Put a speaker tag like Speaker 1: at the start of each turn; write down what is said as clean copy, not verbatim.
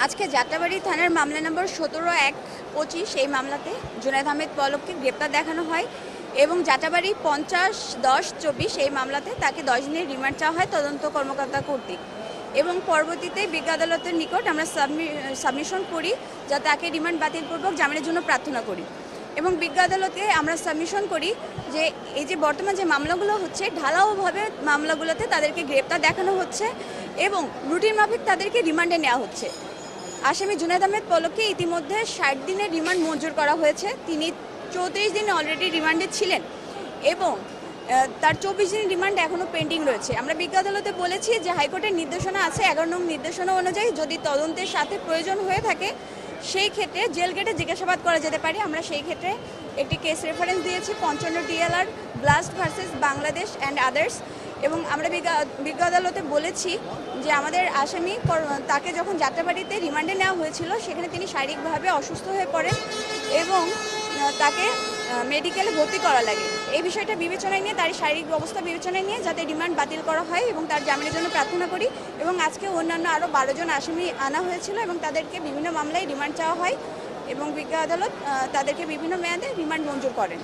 Speaker 1: আজকে যাত্রাবাড়ি থানার মামলা নম্বর 17-1-25 এই মামলাতে জুনায়েদ আহমেদ পলককে গ্রেপ্তার দেখানো হয় এবং যাত্রাবাড়ি 50-10-24 এই মামলাতে তাকে 10 দিনের রিমান্ড চাওয়া হয় তদন্ত কর্মকর্তা কর্তৃক এবং পরবর্তীতে বিজ্ঞ আদালতের নিকট আমরা সাবমিশন করি যা তাকে রিমান্ড বাতিলপূর্বক জামিনের জন্য প্রার্থনা করি এবং বিজ্ঞ আদালতে আমরা সাবমিশন করি যে এই যে বর্তমান যে মামলাগুলো হচ্ছে ঢালাওভাবে মামলাগুলোতে তাদেরকে গ্রেপ্তার দেখানো হচ্ছে এবং রুটিন মাফিক তাদেরকে রিমান্ডে নেওয়া হচ্ছে। আসামি জুনায়েদ আহমেদ পলককে ইতিমধ্যে 60 দিনের রিমান্ড মঞ্জুর করা হয়েছে। তিনি 34 দিন অলরেডি রিমান্ডে ছিলেন এবং তার 24 দিনের রিমান্ড এখনও পেন্ডিং রয়েছে। আমরা বিজ্ঞ আদালতে বলেছি যে হাইকোর্টের নির্দেশনা আছে 11 নং নির্দেশনা অনুযায়ী যদি তদন্তের সাথে প্রয়োজন হয়ে থাকে সেই ক্ষেত্রে জেল গেটে জিজ্ঞাসাবাদ করা যেতে পারে। আমরা সেই ক্ষেত্রে একটি কেস রেফারেন্স দিয়েছি 55 DLR blast versus Bangladesh and others এবং আমরা বিজ্ঞ আদালতে বলেছি যে আমাদের আসামি তাকে যখন যাত্রাবাড়িতে রিমান্ডে নেওয়া হয়েছিল সেখানে তিনি শারীরিকভাবে অসুস্থ হয়ে পড়েন এবং তাকে মেডিকেলে ভর্তি করা লাগে। এই বিষয়টা বিবেচনায় নিয়ে তার শারীরিক অবস্থা বিবেচনায় নিয়ে যাতে রিমান্ড বাতিল করা হয় এবং তার জামিনের জন্য প্রার্থনা করি এবং আজকে অন্যান্য আরও 12 জন আসামি আনা হয়েছিল এবং তাদেরকে বিভিন্ন মামলায় রিমান্ড চাওয়া হয় এবং বিজ্ঞ আদালত তাদেরকে বিভিন্ন মেয়াদে রিমান্ড মঞ্জুর করেন।